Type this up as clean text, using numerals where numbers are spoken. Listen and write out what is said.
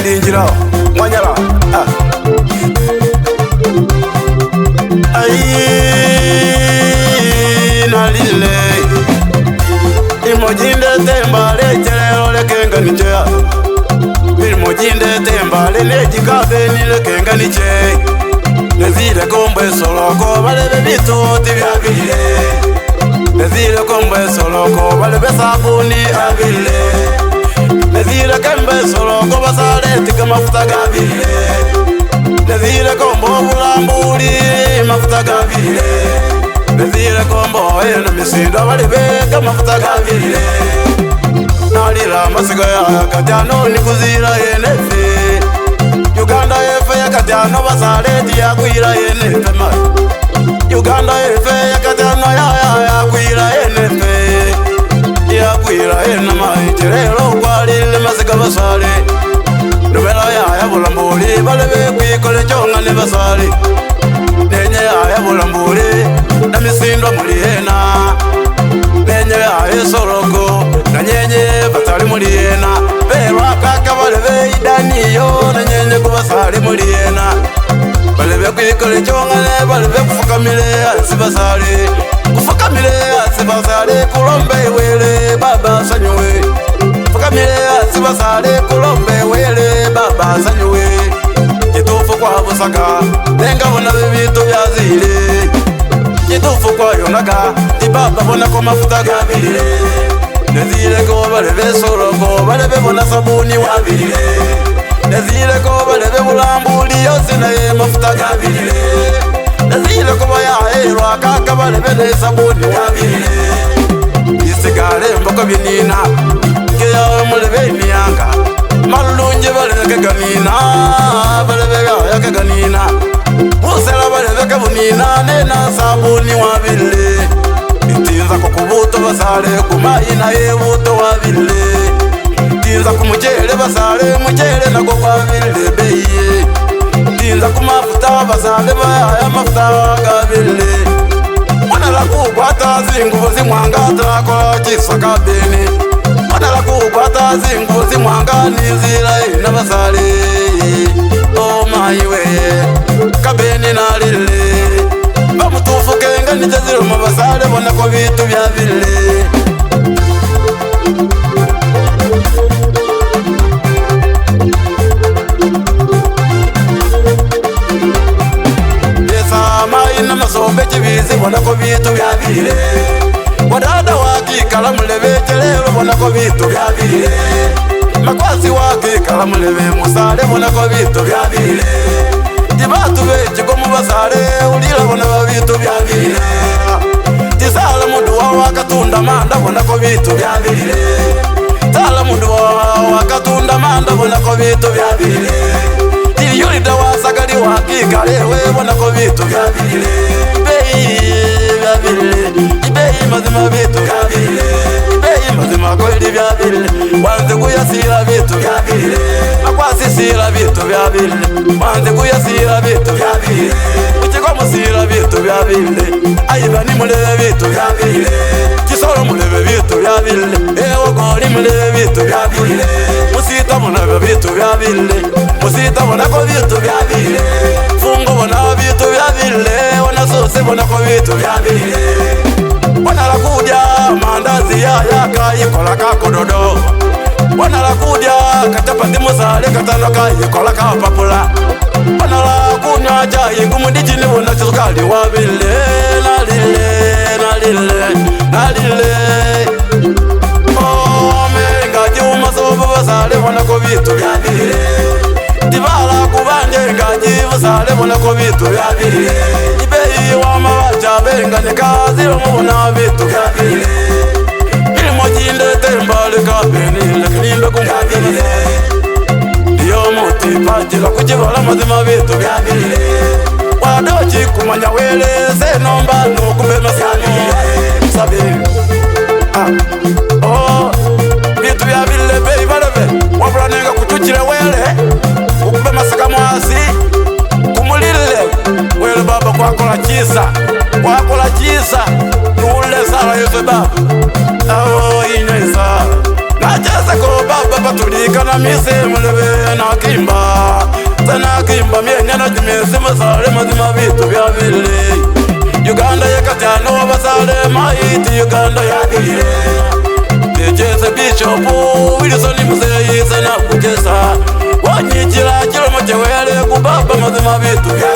ndinjira mwanyala nalile imojinde tembale chelelo lekenga nichea imojinde tembale nejikabe nilekenga niche nezile kombwe soloko balebe bituti byabile nezile kombwe soloko balebe sabuni abile nezile kembe soloko basaleti kamafuta gabile nezile kombo bulambuli mafuta gabile nezile kombo ena misindo balebe kamafuta gabile nalila masiga ya katano nikuzira yenefe Uganda efe ya katano basaleti ya kuira yenefe Uganda efe ya katano ya kuira yenefe ya kuira yenama iterero kwalile masiga basale Nubela ya bulambuli balebe kwikole chonga ne basale Nenye ya bulambuli na misindo muliyena Nenye ya soroko na nyenye batali muliyena Berwa kaka balebe idaniyo na nyenye kubasale muliyena Balebe kwikole chonga ne balebe kufukamile ansi basale Kufukamile ansi basale kulombe wele baba sanywe Kufukamile ansi basale kulombe wele baba sanywe Jitufu kwa busaka Nenga wana bibito byazile Jitufu kwa yonaga Ibaba bona kwa mafuta gabile Nezile ko balebe soroko Balebe bona sabuni wabile Nezile ko balebe bulambuli Yose na ye mafuta gabile Nezile ko baya erwa Kaka balebe na sabuni wabile Isigare mboko binina Kaya mulebe niyanga Malunje balebe kaganina Balebe ya kaganina Usela balebe kabunina Nena sabuni wabile Itinza kukubuto basale Kumayina ye buto wabile Itinza kumuchele basale Muchele na kukwabile beye Itinza kumafuta basale Baya mafuta wagabile Mwana la kukwata zinguvu zimwangata Kwa chisa kabini Mwana la kukwata zinguvu zimwanga Nizila ina basale Oh my way Kabini nalile Bamutufu kenga nijaziro mabasale Bona kwa vitu vya vile Desa maina masobe chibizi Bona kwa vitu vya vile Wadada waki kalamuleve chelelo Bona kwa vitu vya vile Makwasi waki kalamuleve musale Bona kwa vitu vya vile Jibatu vechi komu basale Ulila bona vitu vya vile Tisala mundu wa wakatunda manda Bona kwa vitu vya vile Tala mundu wa wakatunda manda Bona kwa vitu vya vile Tiyulida wasakali wakikalewe Bona kwa vitu vya vile Ibei vya vile Ibei mazima vitu vya vile Ibei mazima kweli vya vile Wanze kuyasila vitu vya vile Makwasi sila vitu vya vile Wanze kuyasila vitu vya vile Uchikwa musila vitu vya vile Aiba ni muleve vitu vya vile Kisoro muleve vitu vya vile Ewo goli muleve vitu vya vile Musita muleve vitu vya vile Musita muna kwa vitu vya vile Fungo muna vitu vya vile Wanasose muna kwa vitu vya vile Wana la kudia mandazi ya yikola kakododo Wana la kudia katapati musale katanoka yikola kapapula Wana la kunywa chai ngumudijini wana chusukali wabile Nalile Oh menga juma sobo basale wana kwa vitu vya vile Tibala kubanje ngaji basale wana kwa vitu vya vile Ibei wa mawacha benga nikazi wana vitu vya vile Ilimojinde tembale kabeni lakini mbe kumvile Iyo muti pachila kuchibala mazima vitu vya vile Wadochi kumanya wele senomba nukumbe masani Sabi Oh vitu vya vile bei baleve Wabula nenga kutuchile wele Ukumbe masaka mwasi Kumulile Wele baba kwakola chisa Nule sala yesu baba Aho inweza Nachasa ko baba patulika na mise mulebe na kim Mamba myenya na jimesi masale mazima vitu vya vile Uganda yekatano basale maiti Uganda yakire Jese Bishop Wilson Museyi sana kutesa Wanyikira kilomo chewele kubaba mazima vitu vya